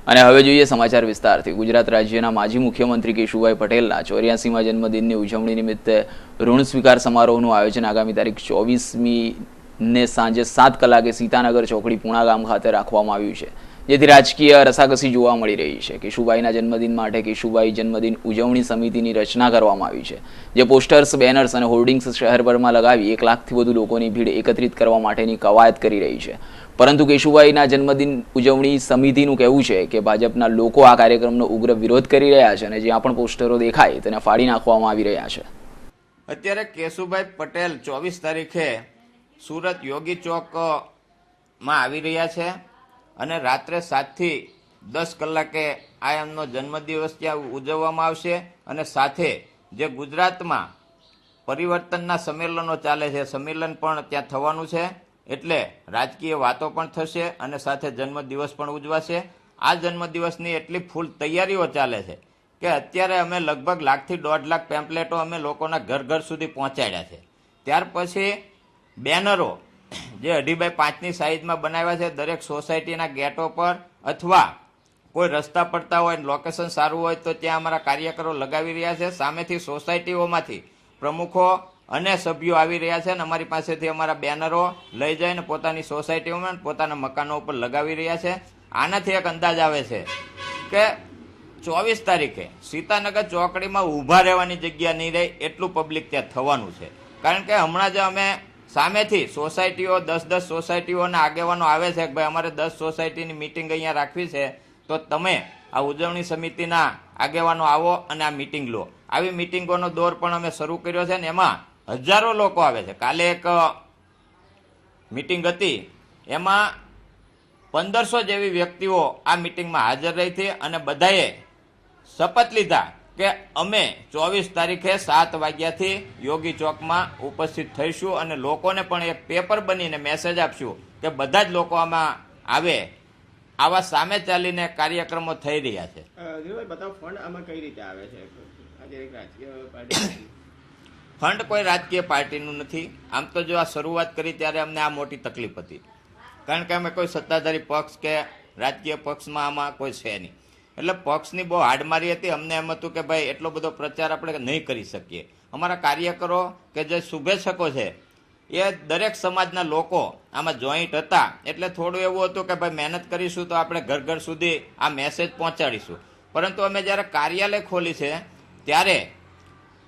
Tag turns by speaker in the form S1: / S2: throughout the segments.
S1: અને હવે જોઈએ સમાચાર વિસ્તારથી. ગુજરાત રાજ્યના માજી મુખ્યમંત્રી કેશુભાઈ પટેલના 84મા જન્મદિનની ઉજવણી નિમિત્તે ઋણ સ્વીકાર સમારોહનું આયોજન આગામી તારીખ 24મી સાંજે 7 કલાકે સીતાનગર ચોકડી પુણા ગામ ખાતે રાખવામાં આવ્યું છે, જેથી રાજકીય રસાકસી જોવા મળી રહી છે. કેશુભાઈના જન્મદિન માટે કેશુભાઈ જન્મદિન ઉજવણી સમિતિની રચના કરવામાં આવી છે, જે પોસ્ટર્સ, બેનર્સ અને હોર્ડિંગ્સ શહેરભરમાં લગાવી 1 લાખથી વધુ લોકોની ભીડ એકત્રિત કરવા માટેની કવાયત કરી રહી છે. પરંતુ કેશુભાઈના જન્મદિન ઉજવણી સમિતિનું કહેવું છે કે ભાજપના લોકો આ કાર્યક્રમનો ઉગ્ર વિરોધ કરી રહ્યા છે અને જ્યાં પણ પોસ્ટરો દેખાય તેને ફાડી નાખવામાં આવી રહ્યા છે.
S2: અત્યારે કેશુભાઈ પટેલ 24 તારીખે સુરત યોગી ચોકમાં આવી રહ્યા છે અને રાત્રે 7 થી 10 કલાકે આ એમનો જન્મદિવસ ત્યાં ઉજવવામાં આવશે. અને સાથે જે ગુજરાતમાં પરિવર્તનના સંમેલનો ચાલે છે, સંમેલન પણ ત્યાં થવાનું છે. એટલે રાજકીય વાતો પણ થશે અને સાથે જન્મદિવસ પણ ઉજવાશે. આ જન્મદિવસની એટલી ફૂલ તૈયારીઓ ચાલે છે કે અત્યારે અમે લગભગ 1 લાખથી 1.5 લાખ પેમ્પલેટો અમે લોકોના ઘર ઘર સુધી પહોંચાડ્યા છે. ત્યાર પછી બેનરો જે 2.5x5ની સાઇઝમાં બનાવ્યા છે, દરેક સોસાયટીના ગેટો પર અથવા કોઈ રસ્તા પડતા હોય, લોકેશન સારું હોય તો ત્યાં અમારા કાર્યકરો લગાવી રહ્યા છે. સામેથી સોસાયટીઓમાંથી પ્રમુખો અને સભ્યો આવી રહ્યા છે અને અમારી પાસેથી અમારા બેનરો લઈ જઈને પોતાની સોસાયટીઓમાં પોતાના મકાનો ઉપર લગાવી રહ્યા છે. આનાથી એક અંદાજ આવે છે કે 24 તારીખે સીતાનગર ચોકડીમાં ઊભા રહેવાની જગ્યા નહીં રહે એટલું પબ્લિક ત્યાં થવાનું છે. કારણ કે હમણાં જ અમે સામેથી સોસાયટીઓ 10-10 સોસાયટીઓના આગેવાનો આવે છે કે ભાઈ અમારે 10 સોસાયટીની મિટિંગ અહીંયા રાખવી છે, તો તમે આ ઉજવણી સમિતિના આગેવાનો આવો અને આ મિટિંગ લો. આવી મિટિંગોનો દોર પણ અમે શરૂ કર્યો છે ને એમાં હજારો લોકો આવે છે. કાલે એક મિટિંગ હતી, એમાં 1500 જેવી વ્યક્તિઓ આ મિટિંગમાં હાજર રહી હતી અને બધાએ શપથ લીધા કે અમે 24 તારીખે 7 વાગ્યાથી યોગી ચોકમાં ઉપસ્થિત થઈશું અને લોકોને પણ એક પેપર બનીને મેસેજ આપશું કે બધા જ લોકો આમાં આવે. આવા સામે ચાલીને કાર્યક્રમો થઈ રહ્યા છે.
S3: ફંડ આમાં કઈ રીતે આવે છે?
S2: ફંડ કોઈ રાજકીય પાર્ટીનું નથી. આમ તો જો આ શરૂઆત કરી ત્યારે અમને આ મોટી તકલીફ હતી, કારણ કે અમે કોઈ સત્તાધારી પક્ષ કે રાજકીય પક્ષમાં આમાં કોઈ છે નહીં. એટલે પક્ષની બહુ હાડમારી હતી. અમને એમ હતું કે ભાઈ એટલો બધો પ્રચાર આપણે નહીં કરી શકીએ. અમારા કાર્યકરો કે જે શુભેચ્છકો છે એ દરેક સમાજના લોકો આમાં જોઈન્ટ હતા. એટલે થોડું એવું હતું કે ભાઈ મહેનત કરીશું તો આપણે ઘર ઘર સુધી આ મેસેજ પહોંચાડીશું. પરંતુ અમે જ્યારે કાર્યાલય ખોલી છે ત્યારે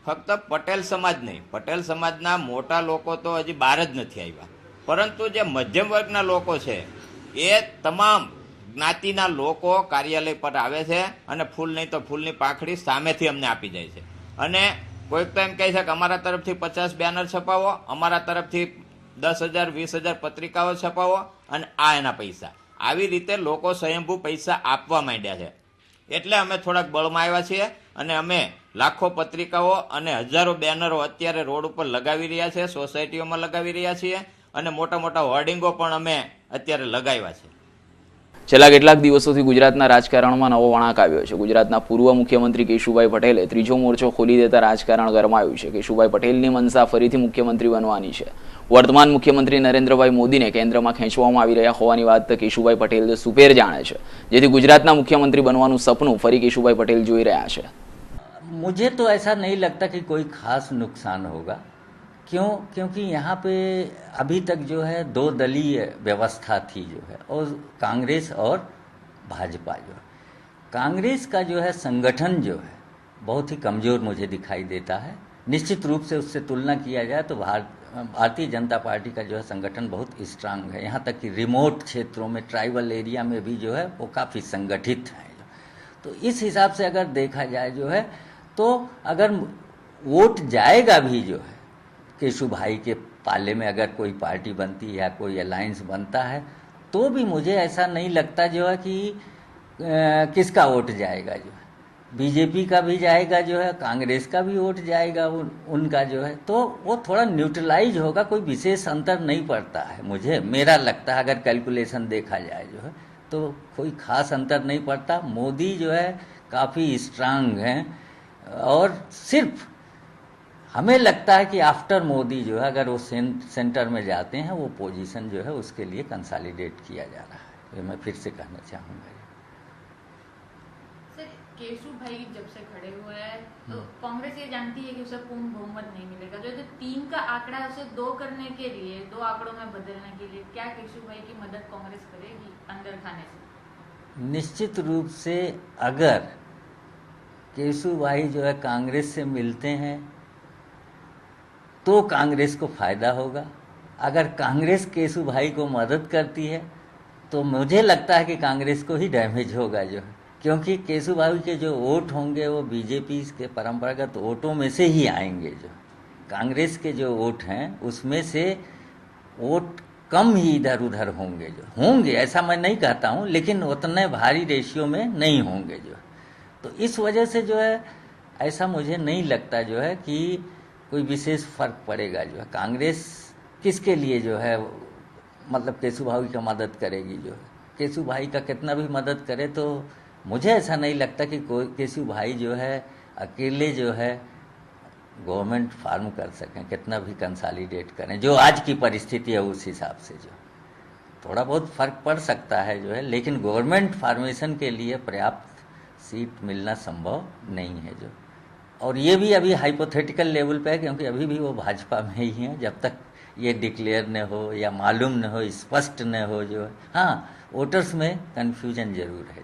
S2: ફક્ત પટેલ સમાજ નહીં, પટેલ સમાજના મોટા લોકો તો હજી બહાર જ નથી આવ્યા, પરંતુ જે મધ્યમ વર્ગના લોકો છે એ તમામ જ્ઞાતિના લોકો કાર્યાલય પર આવે છે અને ફૂલ નહીં તો ફૂલની પાંખડી સામેથી અમને આપી જાય છે. અને કોઈક તો એમ કહે છે કે અમારા તરફથી 50 બેનર છપાવો, અમારા તરફથી 10,000 20,000 પત્રિકાઓ છપાવો અને આ એના પૈસા. આવી રીતે લોકો સ્વયંભૂ પૈસા આપવા માંડ્યા છે. એટલે અમે થોડાક બળમાં આવ્યા છીએ અને અમે લાખો પત્રિકાઓ અને હજારો બેનરો અત્યારે રોડ ઉપર લગાવી રહ્યા છે, સોસાયટીઓમાં લગાવી રહ્યા છીએ અને મોટા મોટા હોર્ડિંગો પણ અમે અત્યારે લગાવ્યા છે.
S1: છેલ્લા કેટલાક દિવસોથી ગુજરાતના રાજકારણમાં નવો વળાંક આવ્યો છે. ગુજરાતના પૂર્વ મુખ્યમંત્રી કેશુભાઈ પટેલે ત્રીજો મોરચો ખોલી દેતા રાજકારણ ગરમાયું છે. કેશુભાઈ પટેલની મનસા ફરીથી મુખ્યમંત્રી બનવાની છે. વર્તમાન મુખ્યમંત્રી નરેન્દ્રભાઈ મોદીને કેન્દ્રમાં ખેંચવામાં આવી રહ્યા હોવાની વાત કેશુભાઈ પટેલ સુપેર જાણે છે, જેથી ગુજરાતના મુખ્યમંત્રી બનવાનું સપનું ફરી કેશુભાઈ પટેલ જોઈ રહ્યા છે.
S4: मुझे तो ऐसा नहीं लगता कि कोई खास नुकसान होगा. क्योंकि यहाँ पे अभी तक जो है 2 दलीय व्यवस्था थी जो है, और कांग्रेस और भाजपा जो है. कांग्रेस का जो है संगठन जो है बहुत ही कमज़ोर मुझे दिखाई देता है. निश्चित रूप से उससे तुलना किया जाए तो भारतीय जनता पार्टी का जो है संगठन बहुत स्ट्रांग है. यहाँ तक कि रिमोट क्षेत्रों में, ट्राइबल एरिया में भी जो है वो काफ़ी संगठित है. तो इस हिसाब से अगर देखा जाए जो है, तो अगर वोट जाएगा भी जो है केशु भाई के पाले में, अगर कोई पार्टी बनती है या कोई अलायंस बनता है, तो भी मुझे ऐसा नहीं लगता जो है कि किसका वोट जाएगा. जो है बीजेपी का भी जाएगा जो है, कांग्रेस का भी वोट जाएगा उनका जो है, तो वो थोड़ा न्यूट्रलाइज होगा. कोई विशेष अंतर नहीं पड़ता है मुझे, मेरा लगता है. अगर कैलकुलेशन देखा जाए जो है तो कोई खास अंतर नहीं पड़ता. मोदी जो है काफ़ी स्ट्रांग हैं और सिर्फ हमें लगता है कि आफ्टर मोदी जो है अगर वो सेंटर में जाते हैं, वो पोजीशन जो है उसके लिए कंसोलिडेट किया जा रहा है. ये मैं फिर से कहना चाहूँगा.
S5: केशु भाई जब से खड़े हुए हैं तो कांग्रेस ये जानती है कि उसे पूर्ण बहुमत नहीं मिलेगा, जो 3 का आंकड़ा है उसे 2 करने के लिए, 2 आंकड़ों में बदलने के लिए क्या केशु भाई की मदद कांग्रेस करेगी अंदर खाने से?
S4: निश्चित रूप से अगर केशु भाई जो है कांग्रेस से मिलते हैं तो कांग्रेस को फायदा होगा। अगर कांग्रेस केशु भाई को मदद करती है तो मुझे लगता है कि कांग्रेस को ही डैमेज होगा जो है, क्योंकि केशु भाई के जो वोट होंगे वो बीजेपी के परंपरागत वोटों में से ही आएंगे। जो कांग्रेस के जो वोट हैं उसमें से वोट कम ही इधर उधर होंगे, जो होंगे ऐसा मैं नहीं कहता हूँ, लेकिन उतने भारी रेशियो में नहीं होंगे जो। तो इस वजह से जो है ऐसा मुझे नहीं लगता जो है कि कोई विशेष फर्क पड़ेगा। जो है कांग्रेस किसके लिए जो है मतलब केशु भाई का मदद करेगी। जो है केशु भाई का कितना भी मदद करे तो मुझे ऐसा नहीं लगता कि कोई केशु भाई जो है अकेले जो है गवर्नमेंट फार्म कर सकें, कितना भी कंसोलिडेट करें जो आज की परिस्थिति है उस हिसाब से। जो थोड़ा बहुत फर्क पड़ सकता है जो है, लेकिन गवर्नमेंट फार्मेशन के लिए पर्याप्त सीट मिलना संभव नहीं है। जो और ये भी अभी हाइपोथेटिकल लेवल पे है, क्योंकि अभी भी वो भाजपा में ही हैं। जब तक ये डिक्लेयर न हो या मालूम न हो, स्पष्ट न हो, जो हाँ वोटर्स में કન્ફ્યુઝન જરૂર है।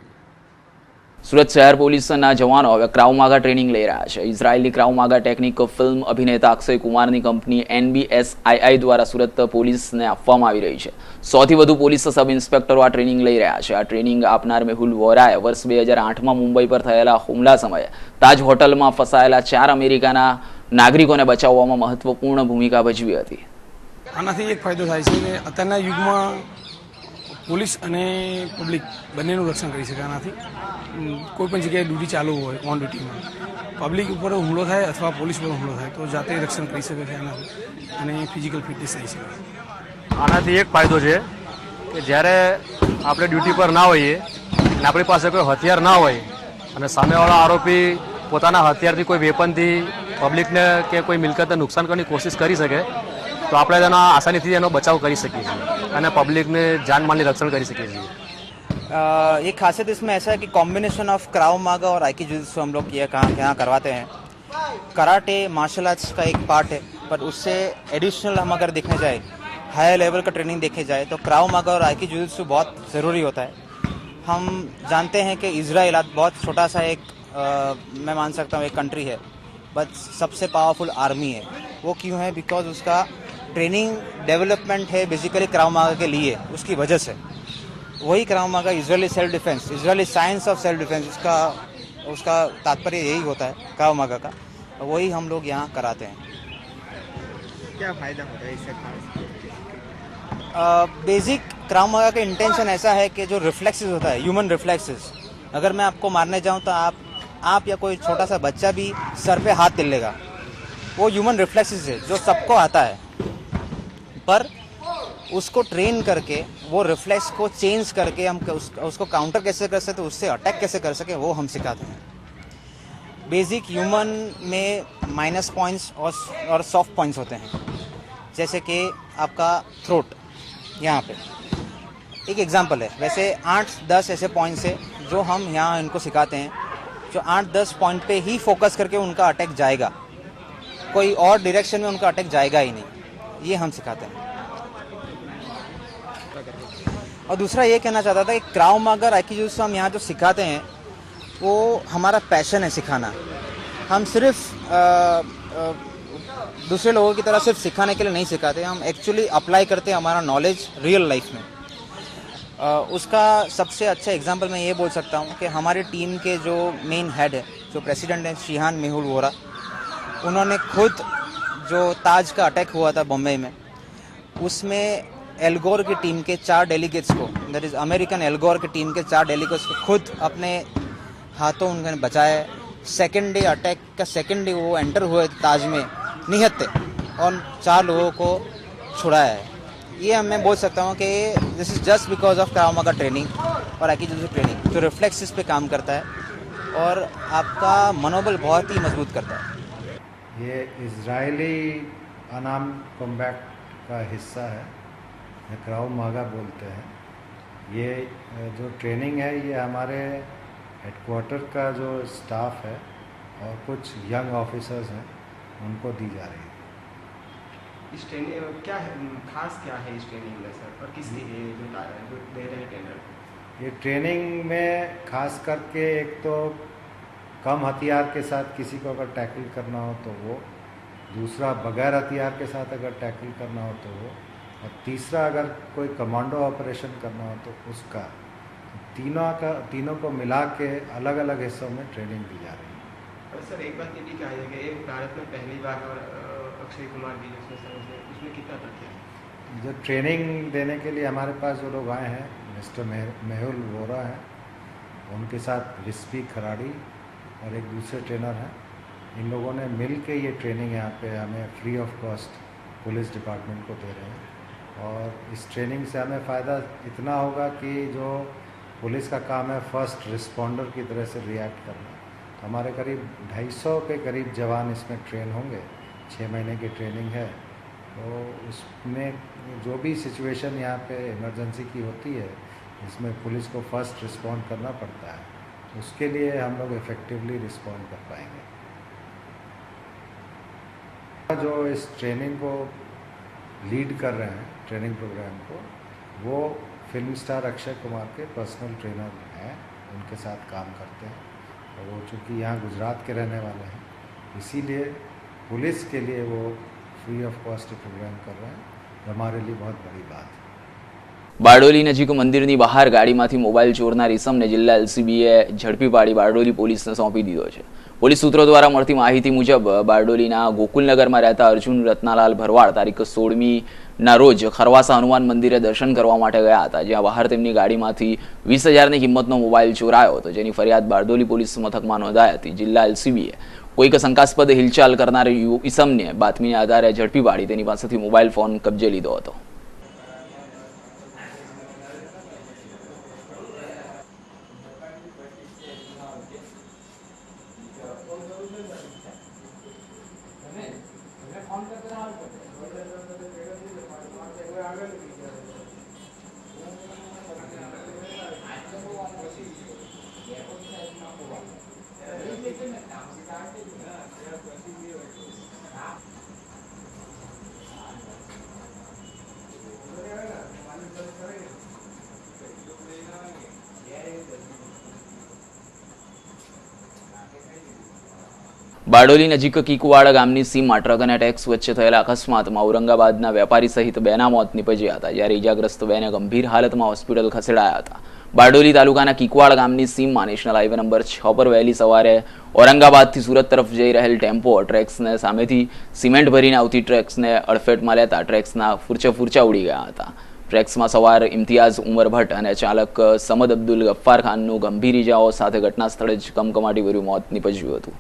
S1: સુરત શહેર પોલીસના જવાનો હવે ક્રાઉ માગા ટ્રેનિંગ લઈ રહ્યા છે। ઇઝરાયેલી ક્રાઉ માગા ટેકનિક ફિલ્મ અભિનેતા અક્ષય કુમારની કંપની NBSII દ્વારા સુરત પોલીસને આપવામાં આવી રહી છે। 100થી વધુ પોલીસ સબ ઇન્સ્પેક્ટરો આ ટ્રેનિંગ લઈ રહ્યા છે। આ ટ્રેનિંગ આપનાર મેહુલ વોરાએ વર્ષ 2008માં મુંબઈ પર થયેલા હુમલા સમયે તાજ હોટલમાં ફસાયેલા 4 અમેરિકાના નાગરિકોને બચાવવામાં મહત્વપૂર્ણ ભૂમિકા ભજવી હતી।
S6: આનાથી એક ફાયદો થાય છે કે અત્યારના યુગમાં પોલીસ અને પબ્લિક બંનેનું રક્ષણ કરી શકે। આનાથી કોઈ પણ જગ્યાએ ડ્યુટી ચાલુ હોય ઓન ડ્યુટીમાં પબ્લિક ઉપર હુમલો થાય અથવા પોલીસ પર હુમલો થાય તો જાતે રક્ષણ કરી શકે છે આનાથી, અને ફિઝિકલ ફિટનેસ થઈ શકે।
S7: આનાથી એક ફાયદો છે કે જ્યારે આપણે ડ્યુટી પર ના હોઈએ અને આપણી પાસે કોઈ હથિયાર ના હોય અને સામેવાળા આરોપી પોતાના હથિયારથી કોઈ વેપનથી પબ્લિકને કે કોઈ મિલકતને નુકસાન કરવાની કોશિશ કરી શકે તો આપણે તેનો આસાનીથી એનો બચાવ કરી શકીએ છીએ અને પબ્લિકને જાનમાલની રક્ષણ કરી શકીએ છીએ।
S8: एक खासियत इसमें ऐसा है कि कॉम्बिनेशन ऑफ क्राउ मागा और आइकी जुजित्सु हम लोग ये यहाँ करवाते हैं। कराटे मार्शल आर्ट्स का एक पार्ट है, पर उससे एडिशनल हम अगर देखने जाए हाई लेवल का ट्रेनिंग देखे जाए तो क्राउ मागा और आइकी जुजित्सु बहुत ज़रूरी होता है। हम जानते हैं कि इजराइल बहुत छोटा सा एक मैं मान सकता हूँ एक कंट्री है, बट सबसे पावरफुल आर्मी है। वो क्यों है? बिकॉज उसका ट्रेनिंग डेवलपमेंट है बेसिकली क्राउ मागा के लिए, उसकी वजह से। वही क्राउ मागा Israeli self defence, Israeli science of self defence, उसका तात्पर्य यही होता है क्राउ मागा का, वही हम लोग यहाँ कराते हैं।
S3: क्या फायदा होता है इससे खास?
S8: बेसिक क्राउ मागा का इंटेंशन ऐसा है कि जो रिफ्लेक्सेस होता है, ह्यूमन रिफ्लेक्सेस, अगर मैं आपको मारने जाऊँ तो आप या कोई छोटा सा बच्चा भी सर पे हाथ तिल लेगा, वो ह्यूमन रिफ्लेक्सेस है जो सबको आता है, पर उसको ट्रेन करके वो रिफ्लेक्स को चेंज करके हम उसको काउंटर कैसे कर सकते, उससे अटैक कैसे कर सके, वो हम सिखाते हैं। बेसिक ह्यूमन में माइनस पॉइंट्स और सॉफ्ट पॉइंट्स होते हैं, जैसे कि आपका थ्रोट यहाँ पे एक एग्जांपल है। वैसे 8-10 ऐसे पॉइंट्स है जो हम यहाँ इनको सिखाते हैं, जो 8-10 पॉइंट पे ही फोकस करके उनका अटैक जाएगा, कोई और डायरेक्शन में उनका अटैक जाएगा ही नहीं, ये हम सिखाते हैं। और दूसरा ये कहना चाहता था कि क्राउ मागा और आइकी जुजित्सु हम यहाँ जो सिखाते हैं वो हमारा पैशन है सिखाना। हम सिर्फ दूसरे लोगों की तरह सिर्फ सिखाने के लिए नहीं सिखाते, हम एक्चुअली अप्लाई करते हैं हमारा नॉलेज रियल लाइफ में। उसका सबसे अच्छा एग्जांपल मैं ये बोल सकता हूँ कि हमारी टीम के जो मेन हेड है, जो प्रेसिडेंट हैं श्रीहान मेहुल वोरा, उन्होंने खुद जो ताज का अटैक हुआ था बम्बई में, उसमें एल्गोर की टीम के 4 डेलीगेट्स को, दैट इज़ अमेरिकन एल्गोर की टीम के 4 डेलीगेट्स को खुद अपने हाथों उन्होंने बचाया। सेकेंड डे अटैक का सेकेंड डे वो एंटर हुए ताज में निहत्थे और 4 लोगों को छुड़ाया है। ये मैं बोल सकता हूँ कि this is just because of Krav Maga training और आइकी जुजित्सु ट्रेनिंग, जो रिफ्लेक्सेस पे काम करता है और आपका मनोबल बहुत ही मजबूत करता है।
S9: ये इजरायली अनाम कॉम्बैट का हिस्सा है, क्राउ मागा बोलते हैं। ये जो ट्रेनिंग है ये हमारे हेडक्वार्टर का जो स्टाफ है और कुछ यंग ऑफिसर्स हैं उनको दी जा रही है।
S3: इस ट्रेनिंग क्या है, खास क्या है इस ट्रेनिंग में सर, और किस लिए जो दे रहे हैं टेंडर?
S9: ये ट्रेनिंग में खास करके एक तो कम हथियार के साथ किसी को अगर टैकल करना हो तो वो, दूसरा बगैर हथियार के साथ अगर टैकल करना हो तो वो, और तीसरा अगर कोई कमांडो ऑपरेशन करना हो तो उसका, तीनों को मिला के अलग अलग हिस्सों में ट्रेनिंग दी जा रही है।
S3: और सर एक बात ये भी कहा जाए कि एक भारत में पहली बार अक्षय कुमार जी उसमें कितना तथ्य है?
S9: जो ट्रेनिंग देने के लिए हमारे पास जो लोग आए हैं, मिस्टर मेहुल वोरा हैं, उनके साथ रिस्पी खराड़ी और एक दूसरे ट्रेनर हैं। इन लोगों ने मिल के ये ट्रेनिंग यहाँ पे हमें free of cost police department को दे रहे हैं। और इस ट्रेनिंग से हमें फ़ायदा इतना होगा कि जो पुलिस का काम है फर्स्ट रिस्पॉन्डर की तरह से रिएक्ट करना, तो हमारे करीब 250 के करीब जवान इसमें ट्रेन होंगे। 6 महीने की ट्रेनिंग है, तो उसमें जो भी सिचुएशन यहाँ पे इमरजेंसी की होती है, इसमें पुलिस को फर्स्ट रिस्पॉन्ड करना पड़ता है, तो उसके लिए हम लोग इफ़ेक्टिवली रिस्पॉन्ड कर पाएंगे। जो इस ट्रेनिंग को लीड कर रहे हैं, ट्रेनिंग प्रोग्राम को, वो फिल्म स्टार अक्षय कुमार के पर्सनल ट्रेनर हैं, उनके साथ काम करते हैं। और वो चूँकि यहाँ गुजरात के रहने वाले हैं, इसीलिए पुलिस के लिए वो फ्री ऑफ कॉस्ट प्रोग्राम कर रहे हैं, जो हमारे लिए बहुत बड़ी बात है।
S1: બારડોલી નજીક મંદિરની બહાર ગાડીમાંથી મોબાઈલ ચોરના ઇસમને જિલ્લા એલસીબીએ ઝડપી પાડી બારડોલી પોલીસને સોંપી દીધો છે। પોલીસ સૂત્રો દ્વારા મળતી માહિતી મુજબ બારડોલીના ગોકુલનગરમાં રહેતા અર્જુન રત્નાલાલ ભરવાડ તારીખ 16મીના રોજ ખરવાસા હનુમાન મંદિરે દર્શન કરવા માટે ગયા હતા, જ્યાં બહાર તેમની ગાડીમાંથી 20,000ની કિંમતનો મોબાઈલ ચોરાયો હતો, જેની ફરિયાદ બારડોલી પોલીસ મથકમાં નોંધાઈ હતી। જિલ્લા એલસીબીએ કોઈક શંકાસ્પદ હિલચાલ કરનાર ઇસમને બાતમીના આધારે ઝડપી પાડી તેની પાસેથી મોબાઈલ ફોન કબજે લીધો હતો। બારડોલી નજીક કીકવાડા ગામની સીમમાં ટ્રક અને ટેક્સ વચ્ચે થયેલા અકસ્માતમાં ઔરંગાબાદના વેપારી સહિત બેના મોત નીપજ્યા હતા, જ્યારે ઇજાગ્રસ્ત બેને ગંભીર હાલતમાં હોસ્પિટલ ખસેડાયા હતા। બારડોલી તાલુકાના કીકવાડ ગામની સીમમાં નેશનલ હાઈવે નંબર 6 પર વહેલી સવારે ઔરંગાબાદથી સુરત તરફ જઈ રહેલ ટેમ્પો ટ્રેક્સને સામેથી સિમેન્ટ ભરીને આવતી ટ્રેક્સને અડફેટમાં લેતા ટ્રેક્સના ફૂરચા ઉડી ગયા હતા। ટ્રેક્સમાં સવાર ઇમ્તિયાઝ ઉમર ભટ્ટ અને ચાલક સમદ અબ્દુલ ગફ્ફાર ખાનનું ગંભીર ઇજાઓ સાથે ઘટના સ્થળે જ કમકમાટીભર્યું મોત નીપજ્યું હતું।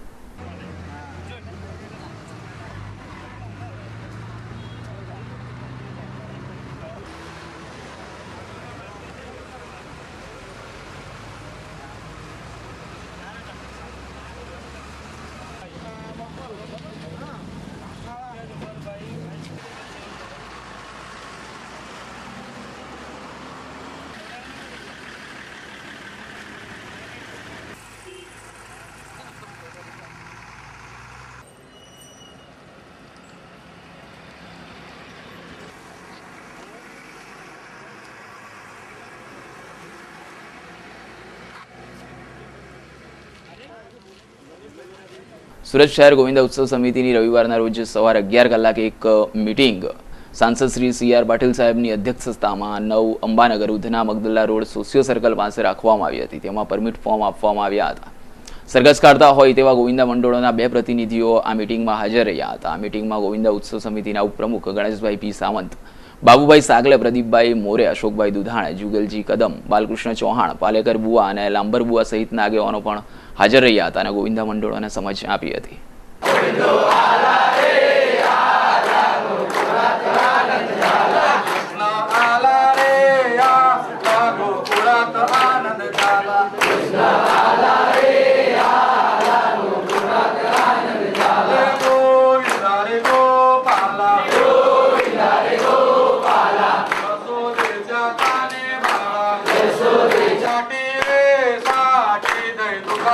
S1: સુરત શહેર ગોવિંદા ઉત્સવ સમિતિની રવિવારના રોજ સવારે 11 કલાકે એક મીટિંગ સાંસદ શ્રી CR પાટીલ સાહેબની અધ્યક્ષતામાં 9 Ambanagar Udhna Magdalla road socio circle પાસે રાખવામાં આવી હતી। તેમાં પરમિટ ફોર્મ આપવામાં આવ્યા હતા। સરઘસ કાઢતા હોય તેવા ગોવિંદા મંડળોના 2 પ્રતિનિધિઓ આ મીટિંગમાં હાજર રહ્યા હતા। આ મીટિંગમાં ગોવિંદા ઉત્સવ સમિતિના ઉપપ્રમુખ ગણેશભાઈ પી સાવંત, બાબુભાઈ સાગલે, પ્રદીપભાઈ મોરે, અશોકભાઈ દુધાણે, જુગલજી કદમ, બાલકૃષ્ણ ચૌહાણ, પાલેકર બુઆ અને લાંબર બુઆ સહિતના આગેવાનો પણ હાજર રહ્યા હતા અને ગોવિંદા મંડળોને સમજ આપી હતી।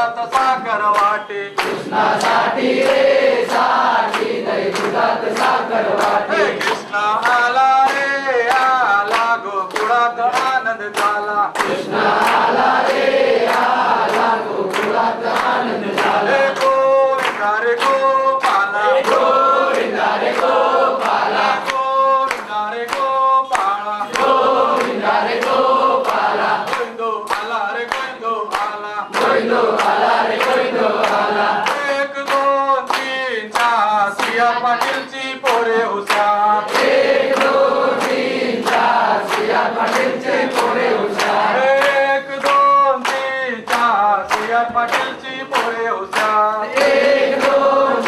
S10: दुधात साखर वाटे कृष्णासाठी रे साठी नाही दुधात साखर वाटे कृष्णा आला रे आला गोकुळात आनंद झाला कृष्णा आला रे आला गोकुळात आनंद झाला गोविंदा रे गोपाला गोविंदा रे गोपाला गोविंदा रे गोपाला गोविंदा रे गोपाला गोविंदो आला रे गोविंदो आला गोविंदो आला रे गोविंदो आला 1 2 3 4 सिया पाटीलची पोरे हुशार 1 2 3 4 सिया पाटीलची पोरे हुशार 1 2 3 4 सिया पाटीलची पोरे हुशार 1 2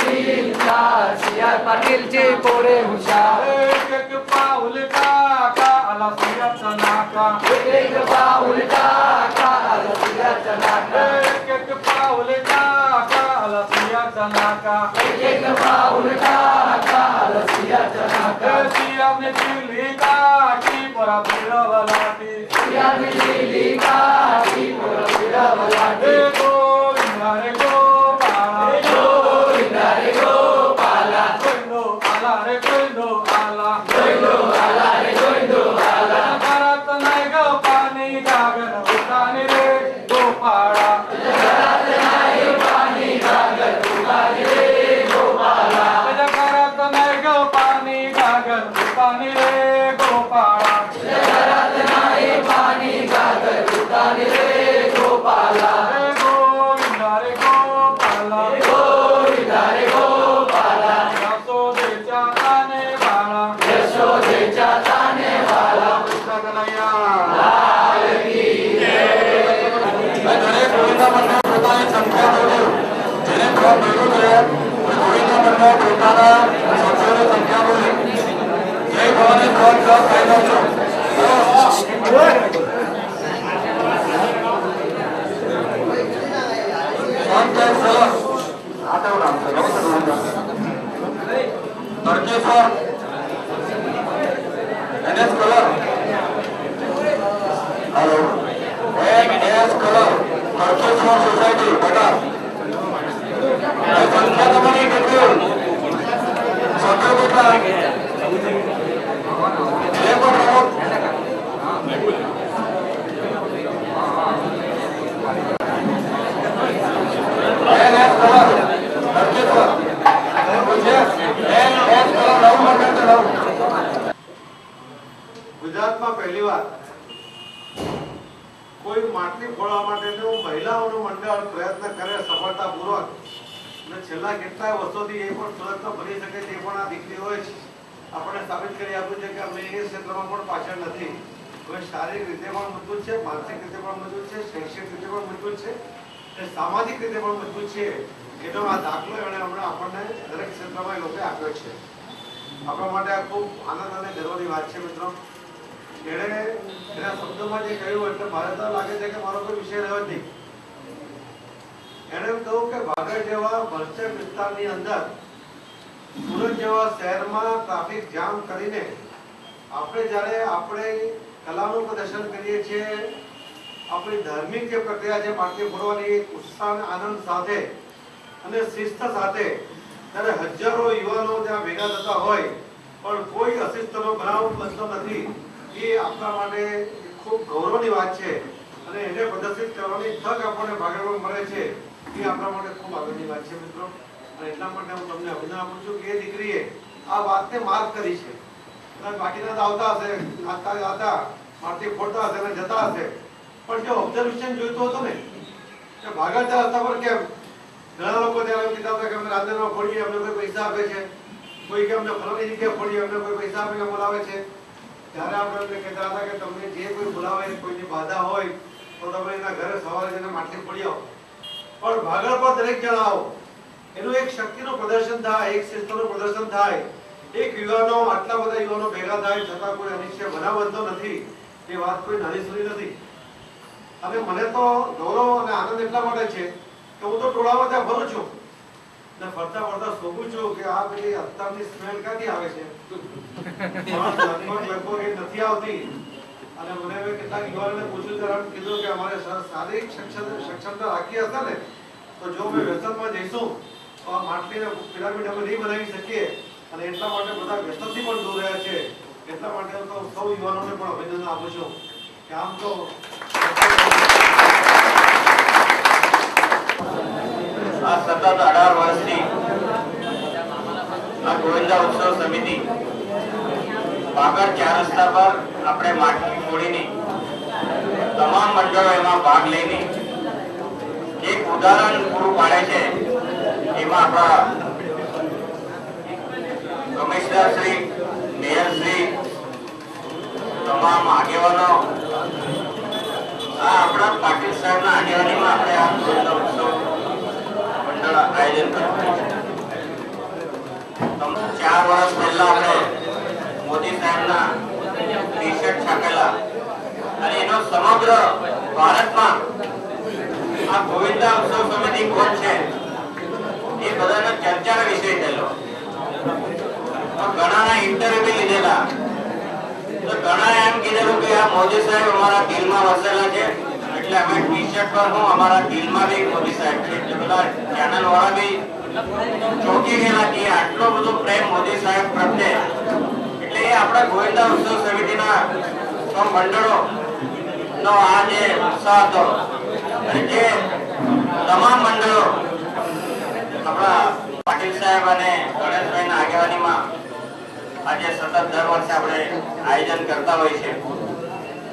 S10: 3 4 सिया पाटीलची पोरे हुशार एक एक पाऊल टाका आला सियाचा नाका एक एक पाऊल टाका आला सियाचा नाका एक एक पाऊल टाका आला सियाचा नाका एक एक पाऊल टाका आला सियाचा नाका सियाने दिली काठी परा फिरवलाटी सियाने दिली काठी परा फिरवलाटी गोविंदा रे गोपाला गोविंदा रे गोपाला गोविंदो आला रे गोविंदो आला गोविंदो आला रे गोविंदो आला घरात नाही ग पाणी गागर उतानी रे गोपाळा घरात नाही पाणी गागर उतानी रे गोपाळा घरात नाही ग पाणी गागर उतानी रे गोपाळा घरात नाही पाणी गागर उतानी रे गोपाळा गोविंदा रे गोपाला गोविंदा रे गोपाला यशोदेच्या ताने बाळा यशोदेच्या ताने बाळा कृष्ण कन्हैया लाल की जय जय गोविंदा मंडळ પોતાની સંખ્યા જોડે જેને ભાવ મળ્યું છે ગોવિંદા મંડળ પોતાના સભ્યોની સંખ્યા બોલે જય ભવાની ભાવ ભાવ ફાયદો છો Tadkeshwar NS colour hello NS colour Tadkeshwar society બટા સંખ્યા તમારી કેટલી સભ્યો કેટલા જે પણ રહો NS કલર તડકેશ્વર
S11: ગુજરાતમાં પહેલીવાર કોઈ માટલી ફોડવા માટેનું મહિલાઓનું મંડળ પ્રયત્ન કરે સફળતાપૂર્વક અને છેલ્લા કેટલાય વર્ષોથી એ પણ પ્રયત્ન બની શકે તે પણ આ દીકરીઓએ જ આપણે સાબિત કરી આપ્યું છે કે અમે એ ક્ષેત્રમાં પણ પાછળ નથી. હવે શારીરિક રીતે પણ મજબૂત છે, માનસિક રીતે પણ મજબૂત છે, શૈક્ષણિક રીતે પણ મજબૂત છે અને સામાજિક રીતે પણ મજબૂત છે. એનો આ દાખલો એણે હમણાં આપણને દરેક ક્ષેત્રમાં એ લોકોએ આપ્યો છે. આપણા માટે આ ખૂબ આનંદ અને ગર્વની વાત છે મિત્રો. એણે એના શબ્દોમાં જે કહ્યું એટલે મારે તો લાગે છે કે મારો કોઈ વિષય રહ્યો જ નહીં. એણે એમ કહ્યું કે વાગડ જેવા ભરચક વિસ્તારની અંદર સુરત જેવા શહેરમાં ટ્રાફિક જામ કરીને આપણે જ્યારે આપણે કલાનું પ્રદર્શન કરીએ છીએ, આપણી ધાર્મિક જે પ્રક્રિયા છે માટલી ફોડવાની ઉત્સાહ અને આનંદ સાથે અને શિસ્ત સાથે ત્યારે હજારો યુવાનો ત્યાં ભેગા થતા હોય પણ કોઈ અશિસ્તનો બનાવ બનતો નથી. એ આપણા માટે ખૂબ ગૌરવની વાત છે અને એને પ્રદર્શિત કરવાની તક આપણને ભાગમાં મળે છે. એ આપણા માટે ખૂબ આગળની વાત છે મિત્રો. અને એટલા માટે હું તમને અભિનંદન આપું છું કે એ દીકરીએ આ વાતને માર્ક કરી છે. બાકીના તો આવતા હશે, આવતા માટલી ફોડતા હશે અને જતા હશે, પણ જે ઓબ્ઝર્વેશન જોઈતું હતું ને કે ભાગળતા રસ્તા પર કેમ ઘણા લોકો ત્યાં કીધા હતા કે અમે રાંદેરમાં ફોડીએ, અમને કોઈ પૈસા આપે છે, કોઈ કે અમને ફલાણી જગ્યાએ ફોડીએ, અમને કોઈ પૈસા આપીને બોલાવે છે. ત્યારે આપણે એમને કહેતા હતા કે તમને જે કોઈ બોલાવે, કોઈની બાધા હોય તો તમે એના ઘરે સવારે જઈને માટલી ફોડી આવો, પણ ભાગળ પર દરેક જણ આવો. એનું એક શક્તિનું પ્રદર્શન થાય, એક શિસ્તનું પ્રદર્શન થાય, એક યુવાનો આટલા બધા યુવાનો ભેગા થાય છતાં કોઈ અનિશ્ચય બનાવ બનતો નથી. એ વાત કોઈ નાની સુની નથી. અને મને તો ગૌરવ અને આનંદ એટલા માટે છે કે હું તો ટોળામાં ત્યાં ફરું છું ને ફરતા ફરતા શોધું છું કે આ પેલી અત્યારની સ્મેલ ક્યાંથી આવે છે. લગભગ એ નથી આવતી. અને મને કેટલાક યુવાનોને પૂછ્યું ત્યારે કીધું કે અમારે શારીરિક સક્ષમતા રાખી હશે ને તો જો અમે વ્યસનમાં જઈશું તો આ માટલીને પિરામિડ અમે નહીં બનાવી શકીએ અને એટલા માટે બધા વ્યસનથી પણ દૂર રહ્યા છે. એટલા માટે તો સૌ યુવાનોને પણ અભિનંદન આપું છું કે આમ તો
S10: આ સતત 18 વર્ષથી આ ગોવિંદા ઉત્સવ સમિતિ બાગડ 4 રસ્તા પર આપણે માટલી ફોડીને તમામ મંડળો એમાં ભાગ લઈને એક ઉદાહરણ પૂરું પાડે છે. એમાં આપણા કમિશનર શ્રી, મેયર શ્રી, તમામ આગેવાનો, આ આપણા પાટીલ સાહેબના આગેવાનીમાં આપણે આ ગોવિંદા ઉત્સવ મંડળ આયોજન કર્યું છે. 4 વર્ષ પહેલા આપણે મોદી સાહેબના ટી-શર્ટ છાપેલા અને એનો સમગ્ર ભારતમાં આ ગોવિંદા ઉત્સવ સમિતિ કોણ છે એ બધાનો ચર્ચાનો વિષય થયેલો. ઘણાના ઇન્ટરવ્યુ બી લીધેલા તો ઘણા એમ કીધેલું કે આ મોદી સાહેબ અમારા દિલમાં વસેલા છે એટલે અમે ટી-શર્ટ પર હું અમારા દિલમાં બી મોદી સાહેબ છે. એટલે બધા ચેનલ વાળા બી ચોંકી ગયેલા કે આટલો બધો પ્રેમ મોદી સાહેબ પ્રત્યે. એટલે એ આપણા ગોવિંદા ઉત્સવ સમિતિના મંડળો નો આ જે ઉત્સાહ હતો અને જે તમામ મંડળો આપણા પાટીલ સાહેબ અને ગણેશભાઈના આગેવાનીમાં આજે સતત દર વર્ષે આપણે આયોજન કરતા હોય છે.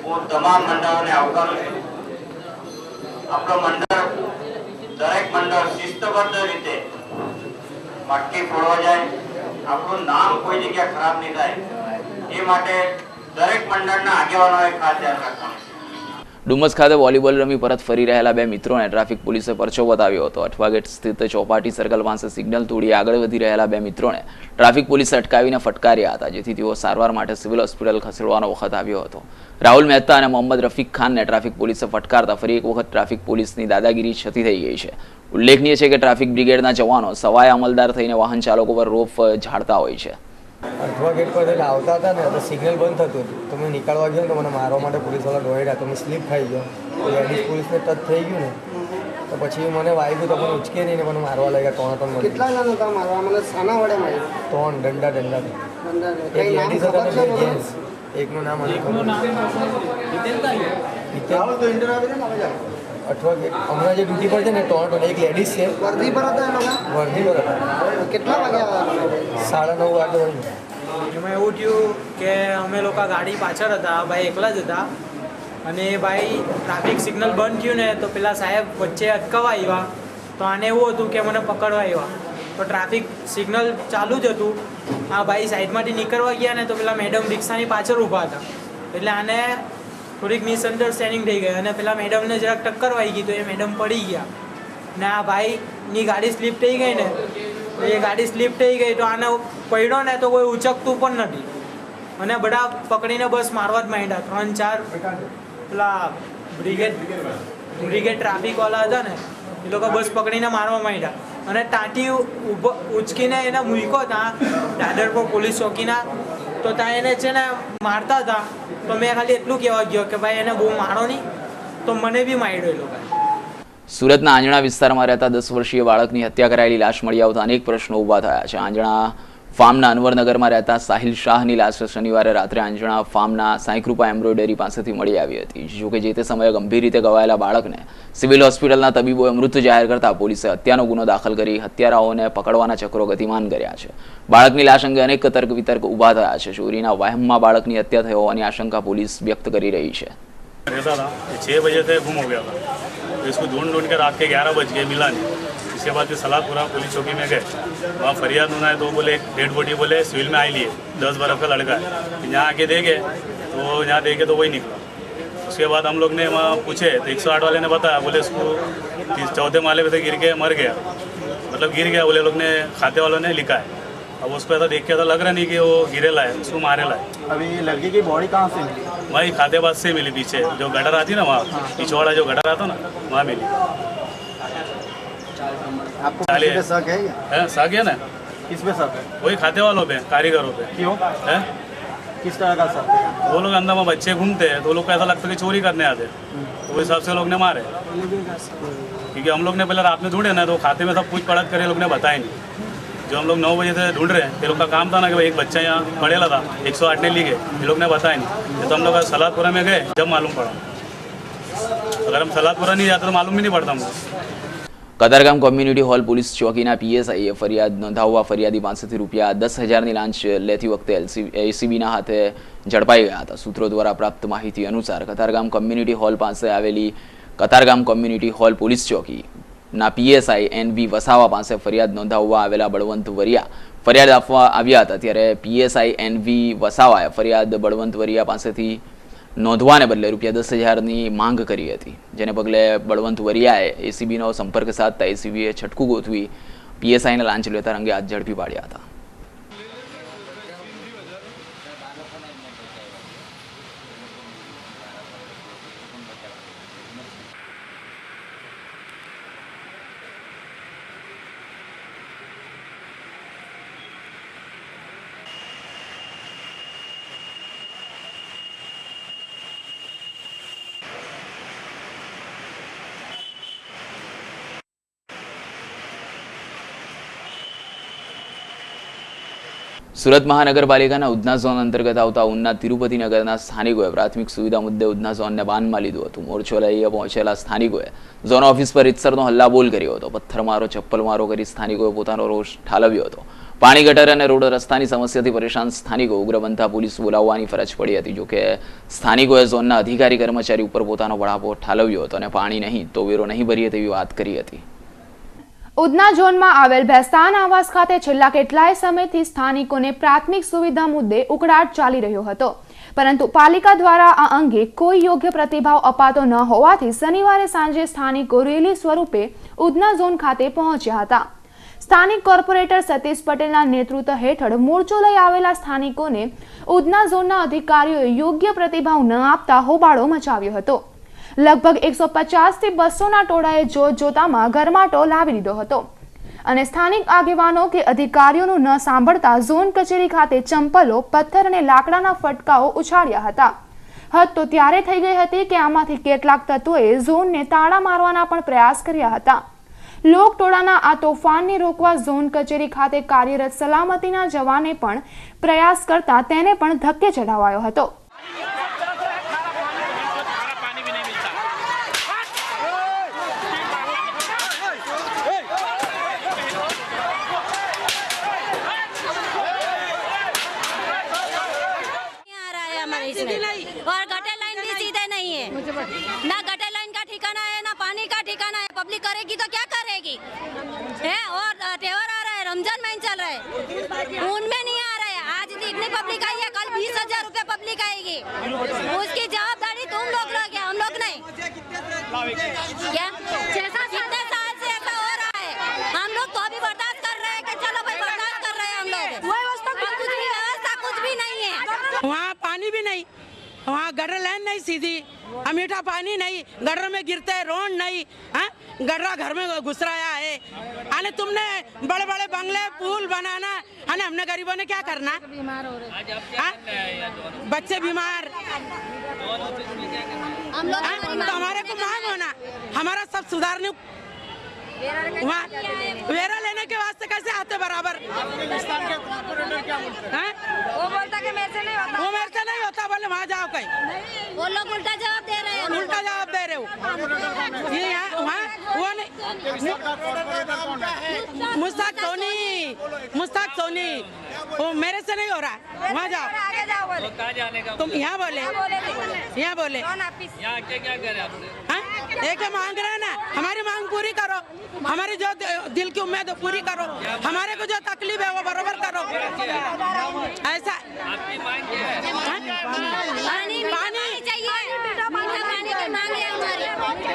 S10: હું તમામ મંડળોને આવકારું છું. આપણો મંડળ દરેક મંડળ શિસ્તબદ્ધ રીતે મટકી ફોડવા જાય, આપણું નામ કોઈ જગ્યા ખરાબ નહીં થાય એ માટે દરેક મંડળના આગેવાનોએ ખાસ ધ્યાન રાખવાનું.
S1: ડુમસ ખાતે વોલીબોલ રમી પરત ફરી રહેલા 2 મિત્રોને ટ્રાફિક પોલીસે પરચો બતાવ્યો હતો. અઠવા ગેટ સ્થિત ચોપાટી સર્કલ પાસે સિગ્નલ તોડી આગળ વધી રહેલા 2 મિત્રોને ટ્રાફિક પોલીસે અટકાવીને ફટકાર્યા હતા, જેથી તેઓ સારવાર માટે સિવિલ હોસ્પિટલ ખસેડવાનો વખત આવ્યો હતો. રાહુલ મહેતા અને મોહમ્મદ રફીક ખાનને ટ્રાફિક પોલીસે ફટકારતા ફરી એક વખત ટ્રાફિક પોલીસની દાદાગીરી છતી થઈ ગઈ છે. ઉલ્લેખનીય છે કે ટ્રાફિક બ્રિગેડના જવાનો સવાય અમલદાર થઈને વાહન ચાલકો પર રોફ ઝાડતા હોય છે.
S12: અઠવા ગેટ પર એટલે આવતા હતા ને તો સિગ્નલ બંધ થતું હતું તો મેં નીકળવા ગયો ને તો મને મારવા માટે પોલીસવાળા દોડ્યા તો મેં સ્લીપ ખાઈ ગયો તો લેડીઝ પોલીસને ટચ થઈ ગયું ને તો પછી મને વાગ્યું તો મને ઉચકે નહીં ને મને મારવા લાગ્યા. 3
S3: કેટલા જણ હતા મારવા? મને શાના વડે માર્યા?
S12: 3 દંડાથી. એક લેડીઝ હતા ને 2 જેન્ટ્સ. એકનું નામ અઠવા ગેટ હમણાં જે ડ્યુટી પર છે ને 3 એક લેડીઝ છે.
S3: વર્ધી પર હતા એ લોકો?
S12: વર્ધી પર હતા.
S3: કેટલા વાગ્યા?
S12: 9:30 વાગે હોય.
S13: એમાં એવું થયું કે અમે લોકો ગાડી પાછળ હતા, ભાઈ એકલા જ હતા અને ભાઈ ટ્રાફિક સિગ્નલ બંધ થયું ને તો પેલા સાહેબ વચ્ચે અટકાવવા આવ્યા તો આને એવું હતું કે મને પકડવા આવ્યા તો ટ્રાફિક સિગ્નલ ચાલુ જ હતું. આ ભાઈ સાઈડમાંથી નીકળવા ગયા ને તો પેલા મેડમ રિક્ષાની પાછળ ઊભા હતા એટલે આને થોડીક મિસઅન્ડરસ્ટેન્ડિંગ થઈ ગઈ અને પેલા મેડમને જરાક ટક્કર વાગી ગઈ તો એ મેડમ પડી ગયા ને આ ભાઈની ગાડી સ્લીપ થઈ ગઈ ને એ ગાડી સ્લીપ થઈ ગઈ તો આને પડ્યો ને તો કોઈ ઉચકતું પણ નથી અને બધા પકડીને બસ મારવા જ માંડ્યા. 3-4 પેલા બ્રિગેડ ટ્રાફિકવાળા હતા ને એ લોકો બસ પકડીને મારવા માંડ્યા અને ટાંટી ઉચકીને એને મૂક્યો ત્યાં દાદર પર પોલીસ ચોકીના તો ત્યાં એને છે ને મારતા હતા તો મેં ખાલી એટલું કહેવા ગયો કે ભાઈ એને બહુ મારો નહીં તો મને બી માર્યો એ લોકોએ.
S1: સુરતના આંજણા વિસ્તારમાં રહેતા 10 વર્ષીય બાળકની હત્યા કરાયેલી લાશ મળી આવતા અનેક પ્રશ્નો ઊભા થયા છે. આંજણા ફાર્મના અનવરનગરમાં રહેતા સાહિલ શાહની લાશ શનિવારે રાત્રે આંજણા ફાર્મના સાંઈકૃપા એમ્બ્રોઇડરી પાસેથી મળી આવી હતી. જોકે જે તે સમયે ગંભીર રીતે ઘવાયેલા બાળકને સિવિલ હોસ્પિટલના તબીબોએ મૃત જાહેર કરતા પોલીસે હત્યાનો ગુનો દાખલ કરી હત્યારાઓને પકડવાના ચક્રો ગતિમાન કર્યા છે. બાળકની લાશ અંગે અનેક તર્ક વિતર્ક ઊભા થયા છે. ચોરીના વહેમમાં બાળકની હત્યા થઈ હોવાની આશંકા પોલીસ વ્યક્ત કરી રહી છે.
S14: रहता था 6 बजे से गुम हो गया था तो इसको ढूंढ के रात के 11 बज गए मिला नहीं. इसके बाद फिर सलादपुरा पुलिस चौकी में गए, वहाँ फरियाद होना है तो बोले डेड बॉडी बोले सिविल में आई लिए 10 बरस का लड़का है. यहाँ आके देखे तो यहाँ देखे तो वही निकला. उसके बाद हम लोग ने वहाँ पूछे तो 108 वाले ने बताया बोले इसको 4थे माले पे से गिर के मर गया, मतलब गिर गया बोले लोग ने खाते वालों ने लिखा है. अब उसको ऐसा देख के ऐसा लग रहा नहीं कि वो गिरेला है, उसको मारेला है.
S10: अभी लड़की की बॉडी कहाँ से मिली?
S14: भाई खातेबाज से मिली, पीछे जो गटर आती ना वहाँ पिछवाड़ा जो गटर आता ना वहाँ मिली.
S10: आपको किसी पे शक है क्या?
S14: शक है ना.
S10: किस पे शक है?
S14: वही खाते वालों पे, कारीगरों पे.
S10: क्यों
S14: है?
S10: किस तरह का शक?
S14: वो लोग अंदर में बच्चे घूमते हैं तो वो लोग को ऐसा लगता है कि चोरी करने आते, तो उस हिसाब से लोग ने मारे. क्योंकि हम लोग ने पहले रात में ढूंढे ना, तो खाते में सब पूछ पड़त करे, लोग ने बताया नहीं। जो हम लोग 9 बजे से ढूंढ रहे हैं, ये लोग का काम था ना कि भाई एक बच्चा यहाँ पड़ेला था, 108 ने ली गए, ये लोग ने बताया नहीं। तो हम लोग सलादपुरा में गए, जब मालूम पड़ा। अगर हम सलादपुरा नहीं जाते तो मालूम भी नहीं पड़ता हमको।
S1: કતારગામ કોમ્યુનિટી હોલ પોલીસ ચોકીના પીએસઆઈએ ફરિયાદ નોંધાવવા ફરિયાદી પાસેથી રૂપિયા 10,000ની લાંચ લેતી વખતે એસીબીના હાથે ઝડપાઈ ગયા હતા। સૂત્રો દ્વારા પ્રાપ્ત માહિતી અનુસાર કતારગામ કોમ્યુનિટી હોલ પાસે આવેલી કતારગામ કોમ્યુનિટી હોલ પોલીસ ચોકીના પીએસઆઈ એનવી વસાવા પાસે ફરિયાદ નોંધાવવા આવેલા બળવંત વરિયા ફરિયાદ આપવા આવ્યા હતા। ત્યારે પીએસઆઈ એનવી વસાવાએ ફરિયાદ બળવંત વરિયા પાસેથી નોંધવાને બદલે રૂપિયા 10,000ની માંગ કરી હતી, જેને પગલે બળવંત વરિયાએ એસીબીનો સંપર્ક સાધતા એસીબીએ છટકું ગોઠવી પીએસઆઈને લાંચ લેતા રંગે હાથ ઝડપી પાડ્યા હતા। સુરત મહાનગરપાલિકાના ઉધના ઝોન અંતર્ગત આવતા ઉના તિરુપતિ નગરના સ્થાનિકોએ પ્રાથમિક સુવિધા મુદ્દે ઉધના ઝોનને બાનમાં લીધું હતું। મોરચો લઈ પહોંચેલા સ્થાનિકોએ ઝોન ઓફિસ પર રીતસરનો હલ્લાબોલ કર્યો હતો। પથ્થરમારો ચપ્પલમારો કરી સ્થાનિકોએ પોતાનો રોષ ઠાલવ્યો હતો। પાણી ગટર અને રોડ રસ્તાની સમસ્યાથી પરેશાન સ્થાનિકો ઉગ્ર બનતા પોલીસ બોલાવવાની ફરજ પડી હતી। જોકે સ્થાનિકોએ ઝોનના અધિકારી કર્મચારી ઉપર પોતાનો બળાપો ઠાલવ્યો હતો અને પાણી નહીં તો વેરો નહીં ભરીએ તેવી વાત કરી હતી।
S15: ઉધના ઝોનમાં આવેલ ભેસ્તાન આવાસ ખાતે છેલ્લા કેટલાય સમયથી સ્થાનિકોને પ્રાથમિક સુવિધા મુદ્દે ઉકળાટ ચાલી રહ્યો હતો, પરંતુ પાલિકા દ્વારા આ અંગે કોઈ યોગ્ય પ્રતિભાવ અપાતો ન હોવાથી શનિવારે સાંજે સ્થાનિકો રેલી સ્વરૂપે ઉધના ઝોન ખાતે પહોંચ્યા હતા। સ્થાનિક કોર્પોરેટર સતીશ પટેલના નેતૃત્વ હેઠળ મોરચો લઈ આવેલા સ્થાનિકોને ઉધના ઝોનના અધિકારીઓએ યોગ્ય પ્રતિભાવ ન આપતા હોબાળો મચાવ્યો હતો। લગભગ 150 થી 200ના ટોળાએ જોતજોતામાં ગરમાટો લાવી લીધો હતો અને સ્થાનિક આગેવાનો કે અધિકારીઓનું ન સાંભળતા ઝોન કચેરી ખાતે ચંપલો, પથ્થર અને લાકડાના ફટકાઓ ઉછાળ્યા હતા। હદ તો ત્યારે થઈ ગઈ હતી કે આમાંથી કેટલાક તત્વોએ ઝોનને તાળા મારવાના પણ પ્રયાસ કર્યા હતા। લોકટોળાના આ તોફાનને રોકવા ઝોન કચેરી ખાતે કાર્યરત સલામતીના જવાને પણ પ્રયાસ કરતા તેને પણ ધક્કે ચડાવાયો હતો।
S16: और गटर लाइन भी सीधे नहीं है, ना गटर लाइन का ठिकाना है ना पानी का ठिकाना है। पब्लिक करेगी तो क्या करेगी है? और त्योहार आ रहा है, रमजान महीना चल रहा है, उनमें नहीं आ रहा है। आज इतनी पब्लिक आई है, कल 20,000 रुपए पब्लिक आएगी, उसकी जवाबदारी तुम लोग लोगे, हम लोग नहीं। क्या 6-7 साल से ऐसा हो रहा है, हम लोग तो अभी बर्दाश्त कर रहे हैं कि चलो भाई बर्दाश्त कर रहे हैं हम लोग। व्यवस्था कुछ भी नहीं है,
S17: वहाँ पानी भी नहीं, वहाँ गटर लाइन नहीं सीधी, मीठा पानी नहीं, गटर में गिरते है, रोड नहीं, गटरा घर में घुस रहा है। अरे तुमने बड़े बड़े बंगले पुल बनाना, अरे हमने गरीबों ने क्या करना? बच्चे बीमार, तो हमारे को मांग होना, हमारा सब सुधारने वेरा लेने के वास्ते कैसे आते बराबर? वो बोलता कि मेरे से नहीं होता, वो मेरे से नहीं होता, बोले वहाँ जाओ कहीं।
S16: वो लोग उल्टा जवाब दे रहे हैं,
S17: उल्टा जवाब दे रहे हो। ये यहाँ वहाँ वो नहीं, मुस्ताक सोनी वो मेरे से नहीं हो रहा, वहाँ जाओ। तुम यहाँ बोले, यहाँ बोले, यहाँ क्या करे आपने? एक मांग रहे हैं ना, हमारी मांग पूरी करो, हमारी जो दिल की उम्मीद पूरी करो, हमारे को जो तकलीफ है वो बराबर करो। ऐसा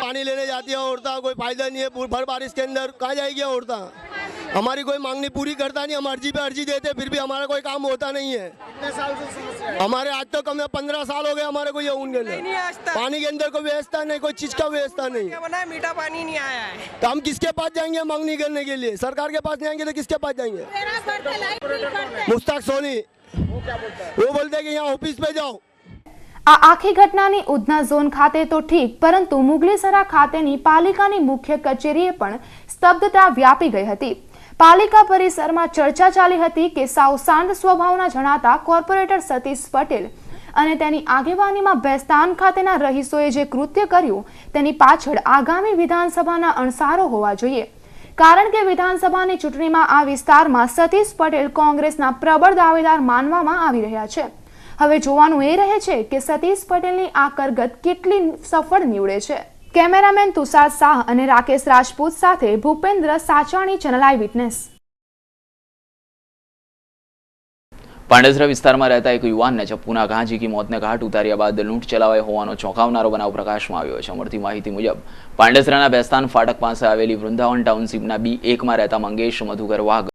S18: पानी लेने जाती है औरतें, कोई फायदा नहीं है, भर बारिश के अंदर कहाँ जाएगी औरतें? हमारी कोई मांग नहीं पूरी करता नहीं, हम अर्जी पे अर्जी देते फिर भी हमारा कोई काम होता नहीं है। हमारे आज तो कम 15 साल हो गए हमारे को ये ऊन के लिए, पानी के अंदर कोई व्यवस्था नहीं, कोई चीज का व्यवस्था नहीं,
S17: मीठा पानी नहीं आया है।
S18: तो हम किसके पास जाएंगे मांगनी करने के लिए? सरकार के पास नहीं आएंगे तो किसके पास जाएंगे? मुस्ताक सोनी वो बोलते हैं कि यहाँ ऑफिस पे जाओ।
S15: આ આખી ઘટનાની ઉધના ઝોન ખાતે તો ઠીક, પરંતુ મુગલીસરા ખાતેની પાલિકાની મુખ્ય કચેરીએ પણ સ્તબ્ધતા વ્યાપી ગઈ હતી. પાલિકા પરિસરમાં ચર્ચા ચાલી હતી કે સાવ શાંત સ્વભાવના જણાતા કોર્પોરેટર સતીશ પટેલ અને તેની આગેવાનીમાં ભેસ્તાન ખાતેના રહીશોએ જે કૃત્ય કર્યું તેની પાછળ આગામી વિધાનસભાના અણસારો હોવા જોઈએ. કારણ કે વિધાનસભાની ચૂંટણીમાં આ વિસ્તારમાં સતીશ પટેલ કોંગ્રેસના પ્રબળ દાવેદાર માનવામાં આવી રહ્યા છે. હવે જોવાનું એ રહે છે કે સતીશ પટેલની આ કરગત કેટલી સફળ નીવડે છે. કેમેરામેન તુષાર શાહ અને રાકેશ રાજપૂત સાથે ભૂપેન્દ્ર સાચાણી, ચેનલ આઈ વિટનેસ.
S1: પાંડેસરા વિસ્તારમાં રહેતા એક યુવાનને ચપ્પુના ઘા ઝીકી મોતને ઘાટ ઉતાર્યા બાદ લૂંટ ચલાવાઈ હોવાનો ચોંકાવનારો બનાવ પ્રકાશમાં આવ્યો છે. મળતી માહિતી મુજબ પાંડેસરાના બેસ્તાન ફાટક પાસે આવેલી વૃંદાવન ટાઉનશીપના B1 માં રહેતા મંગેશ મધુકર વાઘ